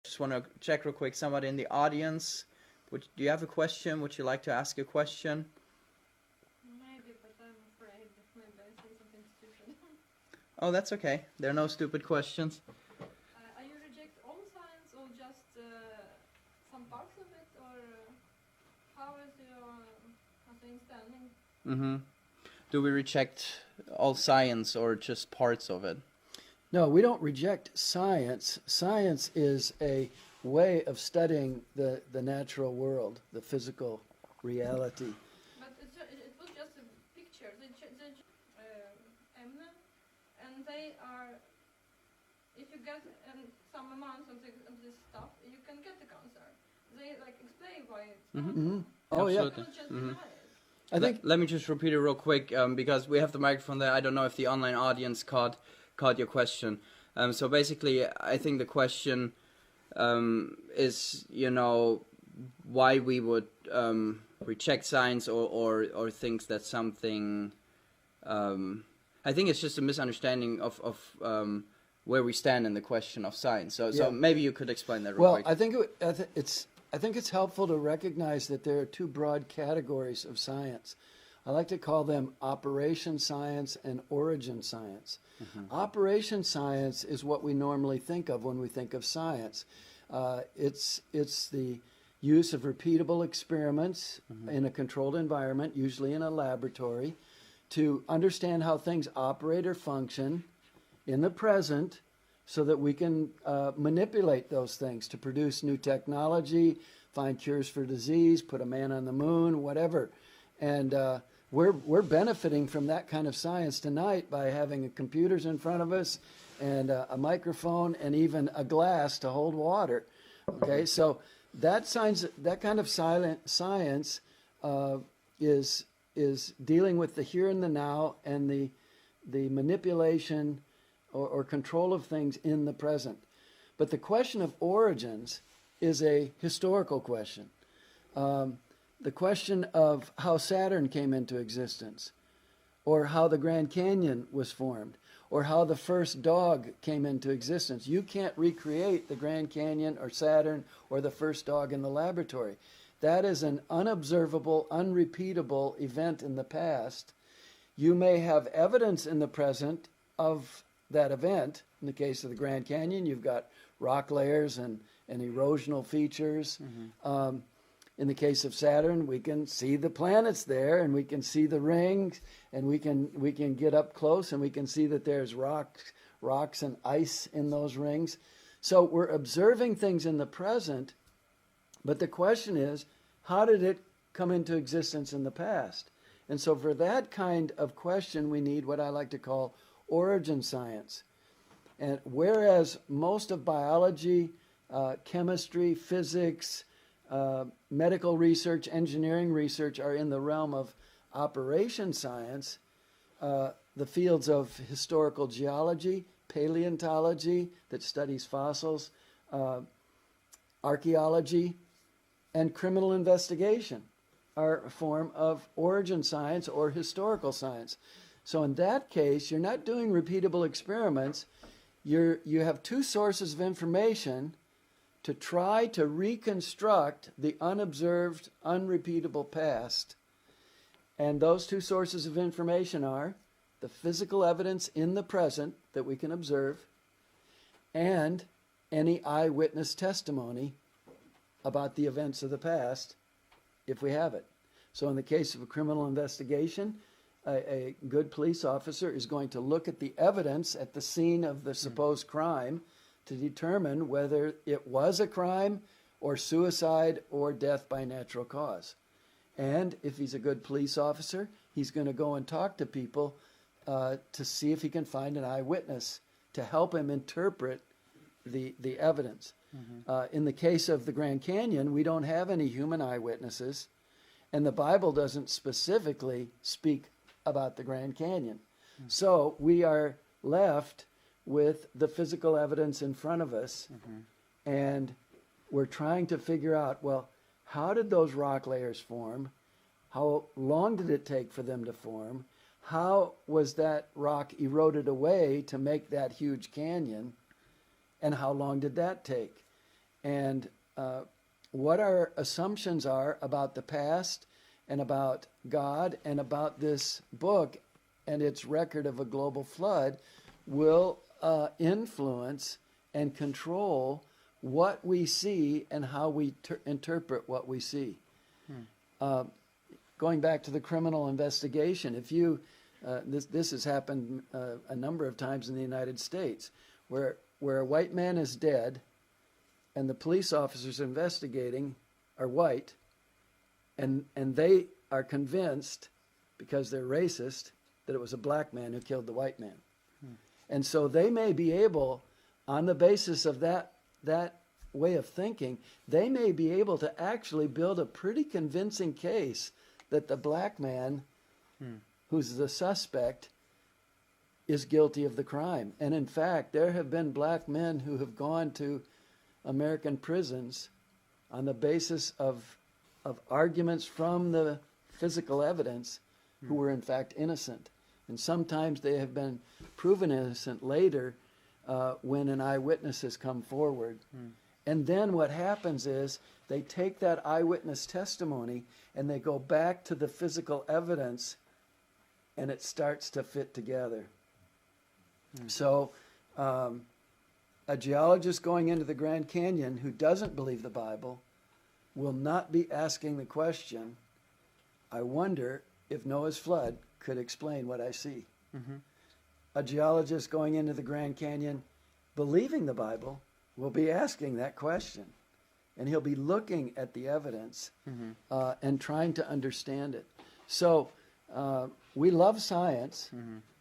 Just want to check real quick. Somebody in the audience, do you have a question? Would you like to ask a question? Maybe, but I'm afraid maybe I say something stupid. Oh, that's okay. There are no stupid questions. Are you reject all science or just some parts of it, or how is your standing? Mm-hmm. Do we reject all science or just parts of it? No, we don't reject science. Science is a way of studying the natural world, the physical reality. But it was just a picture. And they are, if you get some amount of this stuff, you can get the cancer. They explain why it's Mm-hmm. Oh, absolutely. Yeah. I think. Let me just repeat it real quick because we have the microphone there. I don't know if the online audience caught your question. So basically, I think the question is, why we would reject science or think that something. I think it's just a misunderstanding of where we stand in the question of science. So maybe you could explain that real quick. I think it's helpful to recognize that there are two broad categories of science. I like to call them operation science and origin science. Mm-hmm. Operation science is what we normally think of when we think of science. It's the use of repeatable experiments in a controlled environment, usually in a laboratory, to understand how things operate or function in the present so that we can manipulate those things to produce new technology, find cures for disease, put a man on the moon, whatever. And we're benefiting from that kind of science tonight by having computers in front of us and a microphone and even a glass to hold water. Okay, so that kind of science is dealing with the here and the now and the manipulation or control of things in the present. But the question of origins is a historical question. The question of how Saturn came into existence, or how the Grand Canyon was formed, or how the first dog came into existence. You can't recreate the Grand Canyon or Saturn or the first dog in the laboratory. That is an unobservable, unrepeatable event in the past. You may have evidence in the present of that event. In the case of the Grand Canyon, you've got rock layers and erosional features. Mm-hmm. In the case of Saturn, we can see the planets there, and we can see the rings, and we can get up close, and we can see that there's rocks and ice in those rings. So we're observing things in the present, but the question is, how did it come into existence in the past? And so for that kind of question, we need what I like to call origin science. And whereas most of biology, chemistry, physics, medical research, engineering research are in the realm of operation science, the fields of historical geology, paleontology that studies fossils, archaeology, and criminal investigation are a form of origin science or historical science. So in that case, you're not doing repeatable experiments. You have two sources of information to try to reconstruct the unobserved, unrepeatable past. And those two sources of information are the physical evidence in the present that we can observe and any eyewitness testimony about the events of the past, if we have it. So in the case of a criminal investigation, a good police officer is going to look at the evidence at the scene of the supposed crime to determine whether it was a crime or suicide or death by natural cause. And if he's a good police officer, he's going to go and talk to people to see if he can find an eyewitness to help him interpret the evidence. Mm-hmm. In the case of the Grand Canyon, we don't have any human eyewitnesses, and the Bible doesn't specifically speak about the Grand Canyon. Mm-hmm. So we are left with the physical evidence in front of us, mm-hmm. and we're trying to figure out, well, how did those rock layers form? How long did it take for them to form? How was that rock eroded away to make that huge canyon? And how long did that take? and what our assumptions are about the past and about God and about this book and its record of a global flood will influence and control what we see and how we interpret what we see. Going back to the criminal investigation, if you this has happened a number of times in the United States, where a white man is dead, and the police officers investigating are white, and they are convinced, because they're racist, that it was a black man who killed the white man. And so they may be able, on the basis of that way of thinking, they may be able to actually build a pretty convincing case that the black man, who's the suspect, is guilty of the crime. And in fact, there have been black men who have gone to American prisons on the basis of arguments from the physical evidence who were in fact innocent. And sometimes they have been proven innocent later when an eyewitness has come forward. And then what happens is they take that eyewitness testimony and they go back to the physical evidence, and it starts to fit together. So a geologist going into the Grand Canyon who doesn't believe the Bible will not be asking the question, I wonder if Noah's flood could explain what I see. A geologist going into the Grand Canyon believing the Bible will be asking that question. And he'll be looking at the evidence and trying to understand it. So we love science,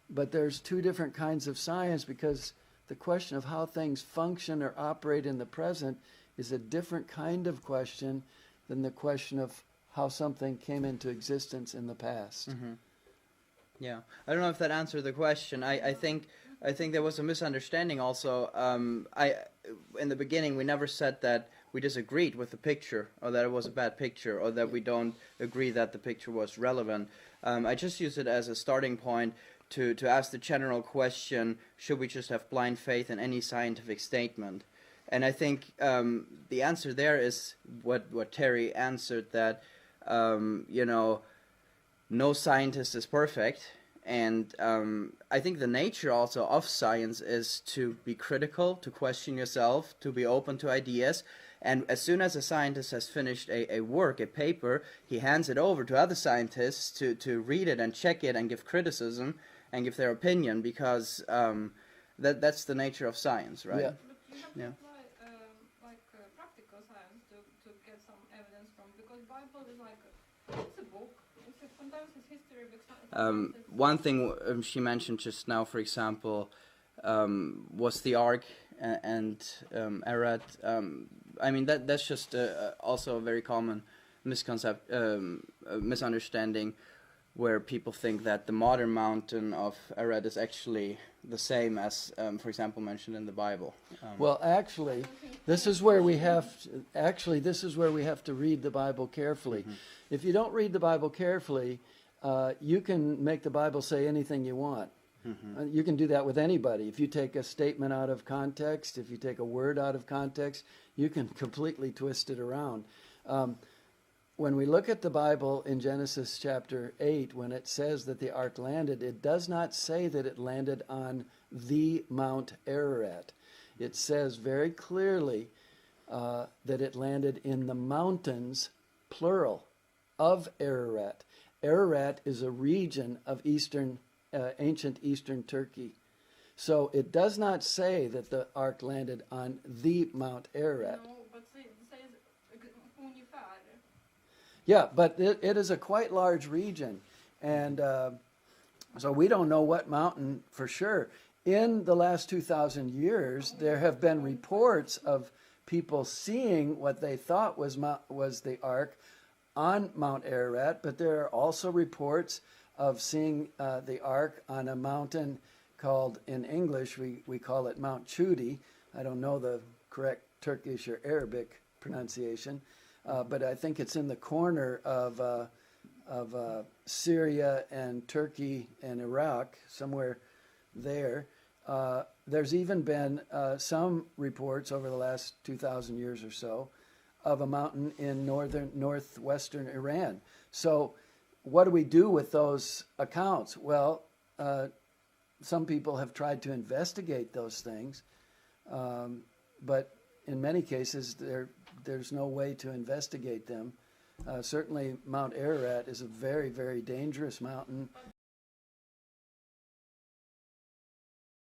but there's two different kinds of science, because the question of how things function or operate in the present is a different kind of question than the question of how something came into existence in the past. Yeah, I don't know if that answered the question. I think there was a misunderstanding also. In the beginning, we never said that we disagreed with the picture, or that it was a bad picture, or that we don't agree that the picture was relevant. I just used it as a starting point to ask the general question, should we just have blind faith in any scientific statement? And I think the answer there is what Terry answered, that no scientist is perfect. And I think the nature also of science is to be critical, to question yourself, to be open to ideas. And as soon as a scientist has finished a work, a paper, he hands it over to other scientists to read it and check it and give criticism and give their opinion, because that's the nature of science, right? Yeah. But you have to apply practical science to get some evidence from, because Bible is it's a book. Sometimes it's history. One thing she mentioned just now, for example, was the ark and Arad. I mean, that's just also a very common misunderstanding, where people think that the modern mountain of Arad is actually the same as, for example, mentioned in the Bible. Well, actually, this is where we have to read the Bible carefully. If you don't read the Bible carefully, you can make the Bible say anything you want. You can do that with anybody. If you take a statement out of context, if you take a word out of context, you can completely twist it around. When we look at the Bible in Genesis chapter 8, when it says that the ark landed, it does not say that it landed on the Mount Ararat. It says very clearly that it landed in the mountains, plural, of Ararat. Ararat is a region of ancient eastern Turkey. So it does not say that the ark landed on the Mount Ararat. No, but it says ungefär. Yeah, but it is a quite large region. And so we don't know what mountain for sure. In the last 2,000 years, there have been reports of people seeing what they thought was the ark on Mount Ararat, but there are also reports of seeing the ark on a mountain called, in English, we call it Mount Chudi. I don't know the correct Turkish or Arabic pronunciation, but I think it's in the corner of Syria and Turkey and Iraq, somewhere there. There's even been some reports over the last 2,000 years or so of a mountain in northwestern Iran. So what do we do with those accounts? Well, some people have tried to investigate those things, but in many cases there's no way to investigate them. Certainly Mount Ararat is a very, very dangerous mountain.